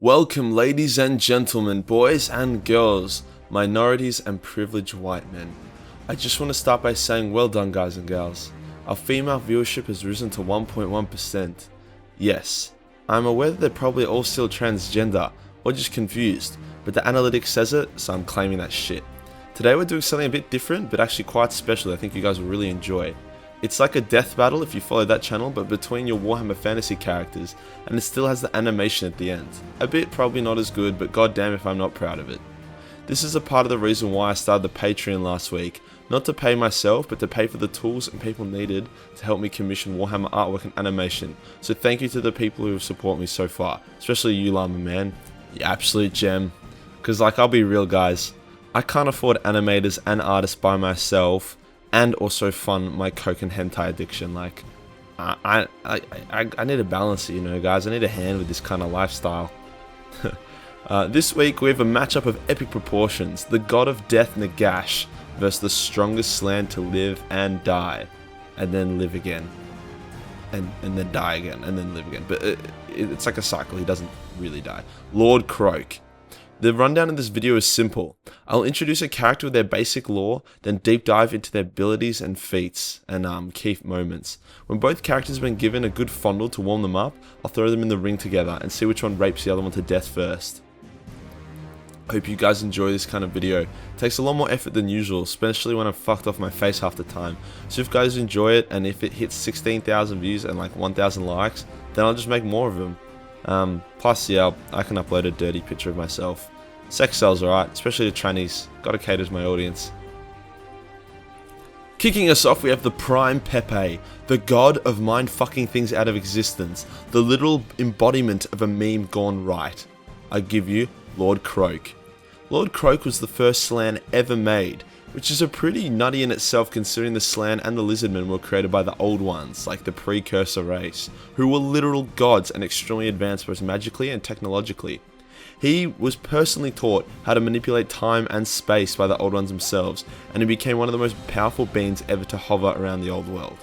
Welcome, ladies and gentlemen, boys and girls, minorities and privileged white men. I just want to start by saying well done, guys and gals. Our female viewership has risen to 1.1%. Yes, I'm aware that they're probably all still transgender or just confused, but the analytics says it, so I'm claiming that shit. Today we're doing something a bit different, but actually quite special. I think you guys will really enjoy. It's like a death battle if you follow that channel, but between your Warhammer Fantasy characters, and it still has the animation at the end. A bit probably not as good, but goddamn if I'm not proud of it. This is a part of the reason why I started the Patreon last week, not to pay myself, but to pay for the tools and people needed to help me commission Warhammer artwork and animation. So thank you to the people who have supported me so far, especially you, Llama Man, you absolute gem. Cause I'll be real, guys, I can't afford animators and artists by myself, and also fund my coke and hentai addiction. I need a balance, you know, guys. I need a hand with this kind of lifestyle. This week we have a matchup of epic proportions: the god of death Nagash versus the strongest land to live and die, and then live again, and then die again, and then live again. But it's like a cycle. He doesn't really die. Lord Kroak. The rundown of this video is simple. I'll introduce a character with their basic lore, then deep dive into their abilities and feats and key moments. When both characters have been given a good fondle to warm them up, I'll throw them in the ring together and see which one rapes the other one to death first. I hope you guys enjoy this kind of video. It takes a lot more effort than usual, especially when I'm fucked off my face half the time. So if you guys enjoy it, and if it hits 16,000 views and like 1,000 likes, then I'll just make more of them. Plus, yeah, I can upload a dirty picture of myself. Sex sells alright, especially to trannies. Gotta cater to my audience. Kicking us off, we have the Prime Pepe, the god of mind fucking things out of existence, the literal embodiment of a meme gone right. I give you Lord Kroak. Lord Kroak was the first Slan ever made, which is a pretty nutty in itself considering the Slan and the Lizardmen were created by the old ones, like the precursor race, who were literal gods and extremely advanced both magically and technologically. He was personally taught how to manipulate time and space by the old ones themselves, and he became one of the most powerful beings ever to hover around the old world.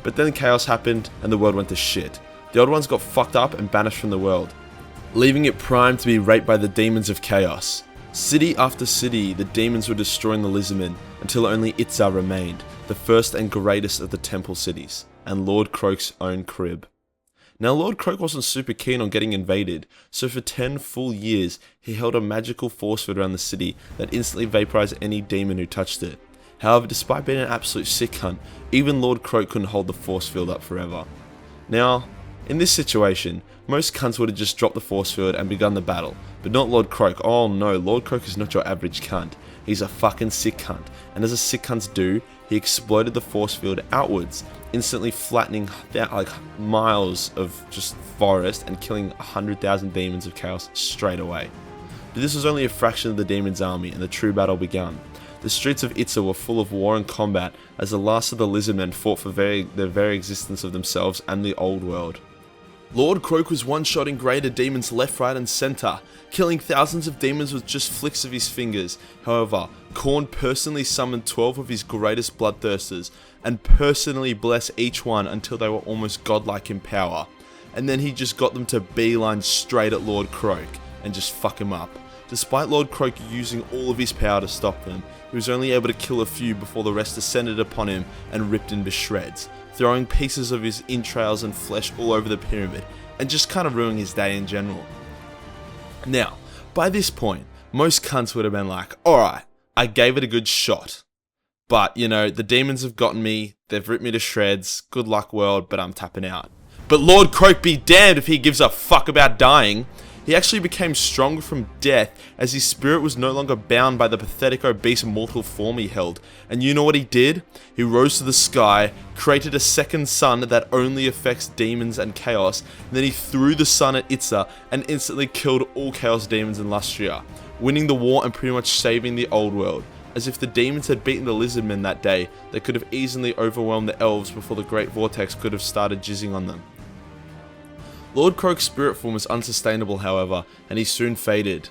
But then chaos happened and the world went to shit. The old ones got fucked up and banished from the world, leaving it primed to be raped by the demons of chaos. City after city, the demons were destroying the Lizardmen, until only Itza remained, the first and greatest of the temple cities, and Lord Kroak's own crib. Now, Lord Kroak wasn't super keen on getting invaded, so for 10 full years, he held a magical force field around the city that instantly vaporized any demon who touched it. However, despite being an absolute sick cunt, even Lord Kroak couldn't hold the force field up forever. Now, in this situation, most cunts would have just dropped the force field and begun the battle, but not Lord Kroak. Oh no, Lord Kroak is not your average cunt. He's a fucking sick cunt, and as a sick cunts do, he exploded the force field outwards, instantly flattening like miles of just forest and killing 100,000 demons of chaos straight away. But this was only a fraction of the demon's army, and the true battle began. The streets of Itza were full of war and combat as the last of the Lizardmen fought for the very existence of themselves and the old world. Lord Kroak was one-shotting greater demons left, right and centre, killing thousands of demons with just flicks of his fingers. However, Khorne personally summoned 12 of his greatest bloodthirsters and personally blessed each one until they were almost godlike in power. And then he just got them to beeline straight at Lord Kroak and just fuck him up. Despite Lord Kroak using all of his power to stop them, he was only able to kill a few before the rest descended upon him and ripped him to shreds, throwing pieces of his entrails and flesh all over the pyramid, and just kind of ruining his day in general. Now, by this point, most cunts would have been like, alright, I gave it a good shot. But, you know, the demons have gotten me, they've ripped me to shreds, good luck world, but I'm tapping out. But Lord Kroak be damned if he gives a fuck about dying. He actually became stronger from death as his spirit was no longer bound by the pathetic obese mortal form he held. And you know what he did? He rose to the sky, created a second sun that only affects demons and chaos, and then he threw the sun at Itza and instantly killed all chaos demons in Lustria, winning the war and pretty much saving the old world. As if the demons had beaten the Lizardmen that day, they could have easily overwhelmed the elves before the Great Vortex could have started jizzing on them. Lord Kroak's spirit form was unsustainable, however, and he soon faded.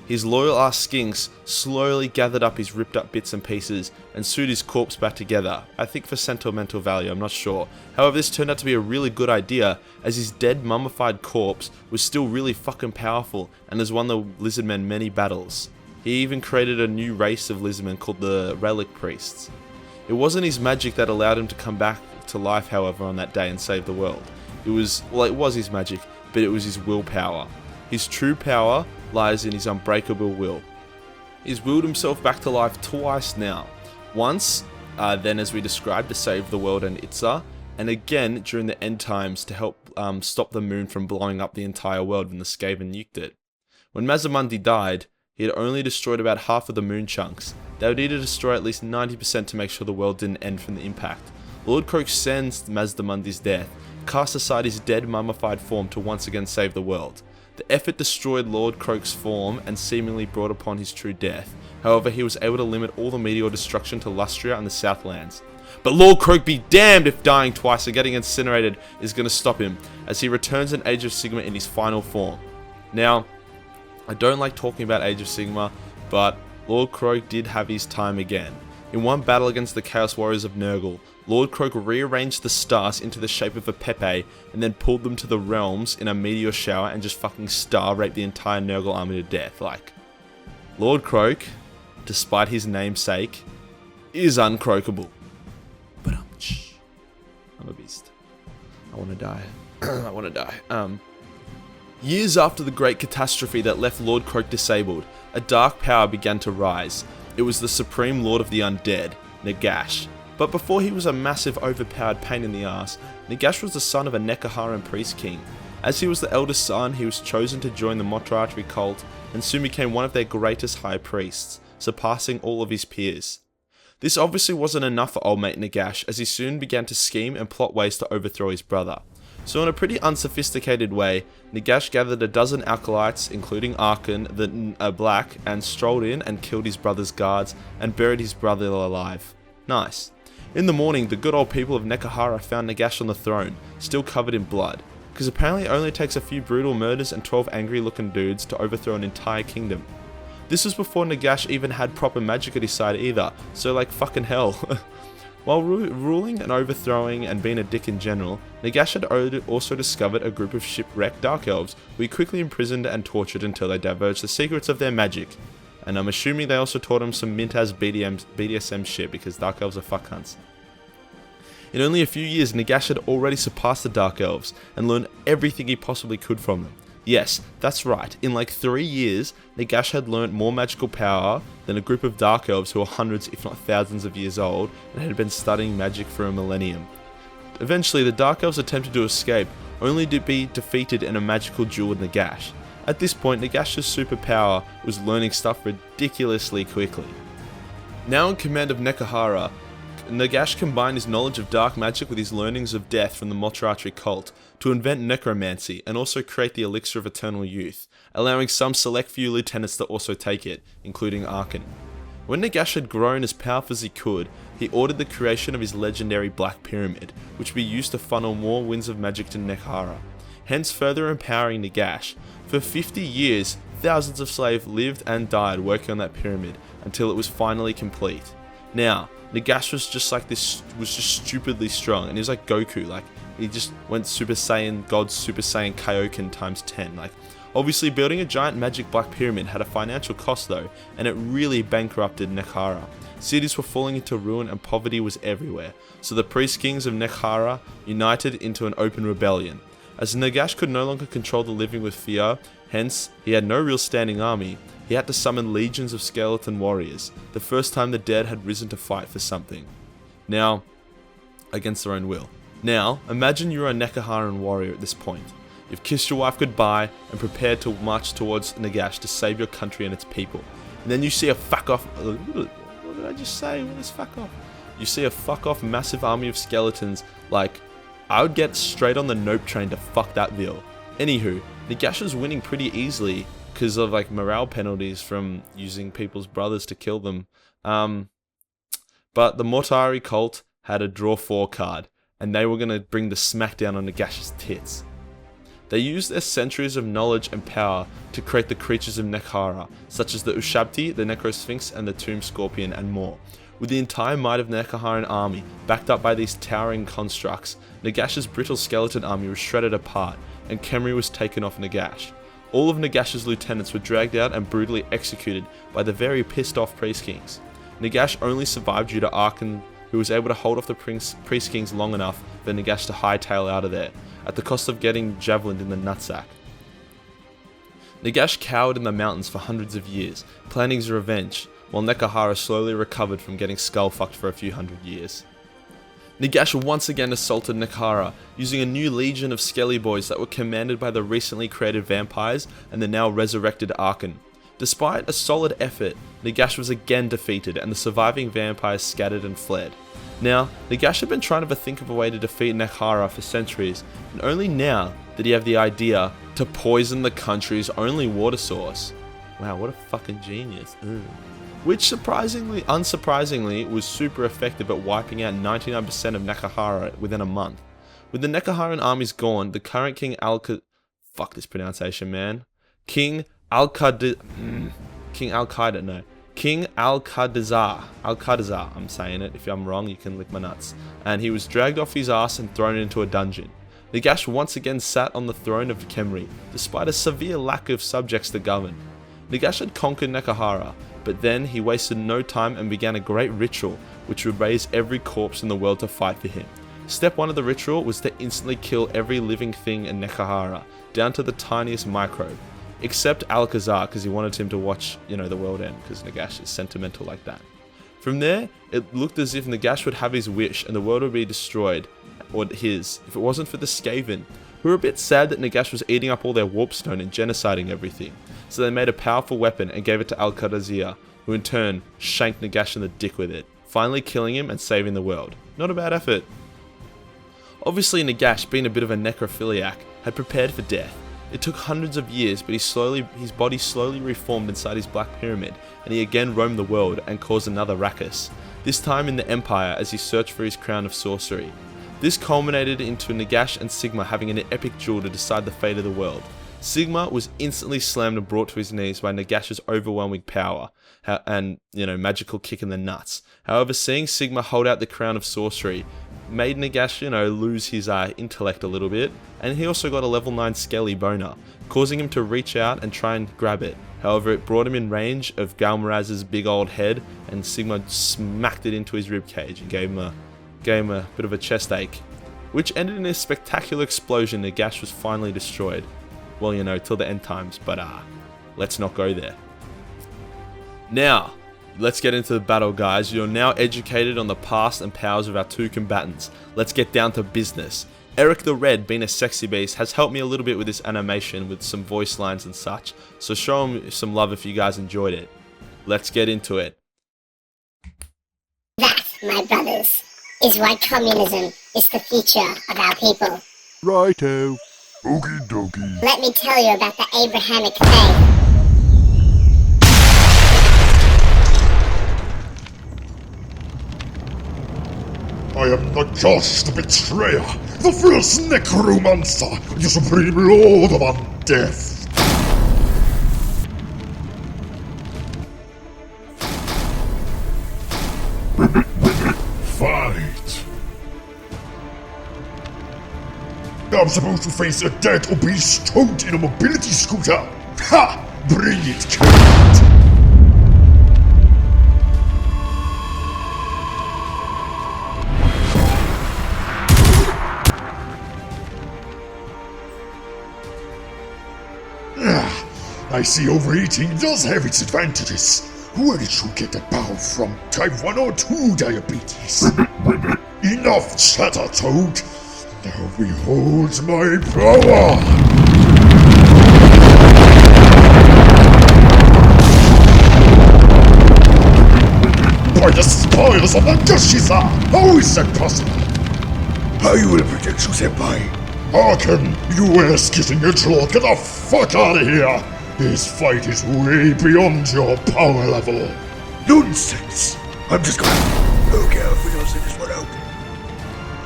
His loyal ass skinks slowly gathered up his ripped up bits and pieces and sewed his corpse back together, I think for sentimental value, I'm not sure. However, this turned out to be a really good idea, as his dead mummified corpse was still really fucking powerful and has won the Lizardmen many battles. He even created a new race of Lizardmen called the Relic Priests. It wasn't his magic that allowed him to come back to life, however, on that day and save the world. It was his magic, but it was his willpower. His true power lies in his unbreakable will. He's willed himself back to life twice now. Once, then as we described, to save the world and Itza, and again during the end times to help stop the moon from blowing up the entire world when the Skaven nuked it. When Mazamundi died, he had only destroyed about half of the moon chunks. They would need to destroy at least 90% to make sure the world didn't end from the impact. Lord Kroak sensed Mazdamundi's death, cast aside his dead mummified form to once again save the world. The effort destroyed Lord Kroak's form and seemingly brought upon his true death. However, he was able to limit all the meteor destruction to Lustria and the Southlands. But Lord Kroak be damned if dying twice and getting incinerated is going to stop him, as he returns in Age of Sigma in his final form. Now, I don't like talking about Age of Sigma, but Lord Kroak did have his time again. In one battle against the Chaos Warriors of Nurgle, Lord Kroak rearranged the stars into the shape of a Pepe and then pulled them to the realms in a meteor shower and just fucking star raped the entire Nurgle army to death. Like, Lord Kroak, despite his namesake, is uncroakable. But I'm a beast. I want to die. I want to die. Years after the great catastrophe that left Lord Kroak disabled, a dark power began to rise. It was the supreme lord of the undead, Nagash. But before he was a massive overpowered pain in the ass, Nagash was the son of a Nekharan priest king. As he was the eldest son, he was chosen to join the Motrarchy cult and soon became one of their greatest high priests, surpassing all of his peers. This obviously wasn't enough for old mate Nagash, as he soon began to scheme and plot ways to overthrow his brother. So in a pretty unsophisticated way, Nagash gathered a dozen acolytes, including Arkan, the Black, and strolled in and killed his brother's guards and buried his brother alive. Nice. In the morning, the good old people of Nekhara found Nagash on the throne, still covered in blood, because apparently it only takes a few brutal murders and 12 angry looking dudes to overthrow an entire kingdom. This was before Nagash even had proper magic at his side either, so like fucking hell. While ruling and overthrowing and being a dick in general, Nagash had also discovered a group of shipwrecked Dark Elves who he quickly imprisoned and tortured until they divulged the secrets of their magic. And I'm assuming they also taught him some mint-ass BDSM shit, because Dark Elves are fuck hunts. In only a few years, Nagash had already surpassed the Dark Elves and learned everything he possibly could from them. Yes, that's right, in like 3 years, Nagash had learnt more magical power than a group of Dark Elves who were hundreds if not thousands of years old and had been studying magic for a millennium. Eventually, the Dark Elves attempted to escape, only to be defeated in a magical duel with Nagash. At this point, Nagash's superpower was learning stuff ridiculously quickly. Now in command of Nekhara, Nagash combined his knowledge of dark magic with his learnings of death from the Motrarchy cult to invent necromancy and also create the elixir of eternal youth, allowing some select few lieutenants to also take it, including Arkan. When Nagash had grown as powerful as he could, he ordered the creation of his legendary Black Pyramid, which would be used to funnel more winds of magic to Nekhara, hence further empowering Nagash. For 50 years, thousands of slaves lived and died working on that pyramid until it was finally complete. Now, Nagash was just stupidly strong, and he was like Goku, like he just went Super Saiyan, God Super Saiyan Kaioken times 10. Like, obviously building a giant magic black pyramid had a financial cost though, and it really bankrupted Nekhara. Cities were falling into ruin and poverty was everywhere, so the priest kings of Nekhara united into an open rebellion. As Nagash could no longer control the living with fear, hence he had no real standing army, he had to summon legions of skeleton warriors, the first time the dead had risen to fight for something. Now, against their own will. Now, imagine you're a Nekharan warrior at this point. You've kissed your wife goodbye and prepared to march towards Nagash to save your country and its people. And then you see a fuck off... What did I just say? What is fuck off? You see a fuck off massive army of skeletons, like... I would get straight on the nope train to fuck that vil. Anywho, Nagash was winning pretty easily because of like morale penalties from using people's brothers to kill them. But the Mortari cult had a draw 4 card, and they were going to bring the smackdown on Nagash's tits. They used their centuries of knowledge and power to create the creatures of Nekhara, such as the Ushabti, the Necrosphinx, and the Tomb Scorpion, and more. With the entire might of the Nekharan army backed up by these towering constructs, Nagash's brittle skeleton army was shredded apart, and Khemri was taken off Nagash. All of Nagash's lieutenants were dragged out and brutally executed by the very pissed off Priest Kings. Nagash only survived due to Arkan, who was able to hold off the Priest Kings long enough for Nagash to hightail out of there, at the cost of getting javelined in the nutsack. Nagash cowered in the mountains for hundreds of years, planning his revenge, while Nekhara slowly recovered from getting skull-fucked for a few hundred years. Nagash once again assaulted Nekhara, using a new legion of Skelly Boys that were commanded by the recently created vampires and the now resurrected Arkan. Despite a solid effort, Nagash was again defeated and the surviving vampires scattered and fled. Now, Nagash had been trying to think of a way to defeat Nekhara for centuries, and only now did he have the idea to poison the country's only water source. Wow, what a fucking genius. Which unsurprisingly, was super effective at wiping out 99% of Nekhara within a month. With the Nekharan armies gone, the current King King Al-Qadazar, I'm saying it, if I'm wrong you can lick my nuts, and he was dragged off his ass and thrown into a dungeon. Nagash once again sat on the throne of Khemri, despite a severe lack of subjects to govern. Nagash had conquered Nekhara, but then he wasted no time and began a great ritual which would raise every corpse in the world to fight for him. Step 1 of the ritual was to instantly kill every living thing in Nekhara, down to the tiniest microbe. Except Alcazar, because he wanted him to watch, the world end, because Nagash is sentimental like that. From there, it looked as if Nagash would have his wish and the world would be destroyed, or his, if it wasn't for the Skaven, who were a bit sad that Nagash was eating up all their warpstone and genociding everything. So they made a powerful weapon and gave it to Al-Qadazir, who in turn shanked Nagash in the dick with it, finally killing him and saving the world. Not a bad effort. Obviously Nagash, being a bit of a necrophiliac, had prepared for death. It took hundreds of years, but his body slowly reformed inside his black pyramid, and he again roamed the world and caused another ruckus, this time in the Empire as he searched for his crown of sorcery. This culminated into Nagash and Sigma having an epic duel to decide the fate of the world. Sigma was instantly slammed and brought to his knees by Nagash's overwhelming power and, magical kick in the nuts. However, seeing Sigma hold out the crown of sorcery made Nagash, lose his intellect a little bit, and he also got a level 9 Skelly boner, causing him to reach out and try and grab it. However, it brought him in range of Galmaraz's big old head, and Sigma smacked it into his ribcage and gave him a bit of a chest ache, which ended in a spectacular explosion. Nagash was finally destroyed. Well, till the end times, but let's not go there. Now, let's get into the battle, guys. You're now educated on the past and powers of our two combatants. Let's get down to business. Eric the Red, being a sexy beast, has helped me a little bit with this animation with some voice lines and such, so show him some love if you guys enjoyed it. Let's get into it. That, my brothers, is why communism is the future of our people. Righto. Okie dokie. Let me tell you about the Abrahamic faith. I am Nagash the Betrayer, the first Necromancer, the Supreme Lord of Undead. Fight! I'm supposed to face a dead obese toad in a mobility scooter. Ha! Bring it, kid! I see overeating does have its advantages. Where did you get the bow from? Type 1 or 2 diabetes? Enough chatter, Toad. Now behold my power! By the spoils of Nagash-san! How is that possible? I will protect you, Senpai. Harken, you ass-kissing edgelord, get the fuck out of here! This fight is way beyond your power level. Nonsense! I'm just gonna look out if we don't send this one out.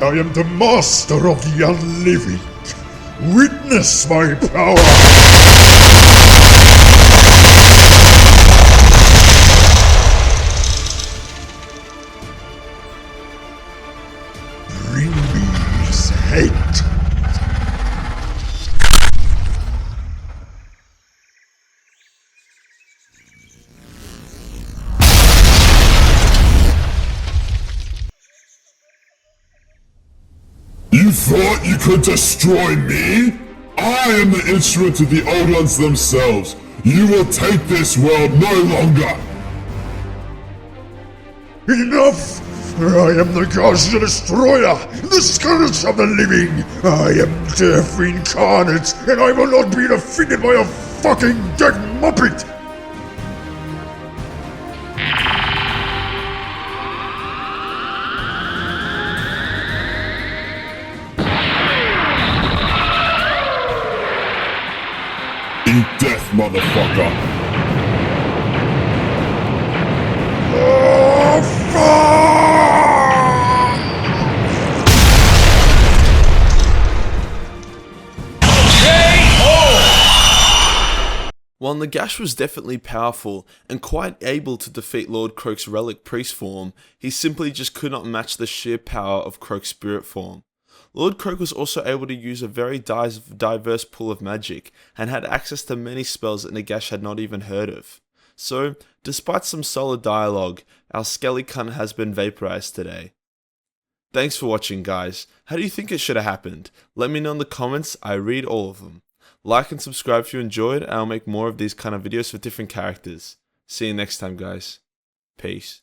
I am the master of the unliving. Witness my power! Bring me his head! You thought you could destroy me? I am the instrument of the Old Ones themselves. You will take this world no longer. Enough! I am Nagash the Destroyer, the scourge of the living! I am death incarnate, and I will not be defeated by a fucking dead muppet! Eat death, motherfucker. Oh, fuck! While Nagash was definitely powerful and quite able to defeat Lord Kroak's relic priest form, he simply just could not match the sheer power of Kroak's spirit form. Lord Kroak was also able to use a very diverse pool of magic, and had access to many spells that Nagash had not even heard of. So, despite some solid dialogue, our skelly cunt has been vaporized today. Thanks for watching, guys. How do you think it should have happened? Let me know in the comments, I read all of them. Like and subscribe if you enjoyed, and I'll make more of these kind of videos with different characters. See you next time, guys. Peace.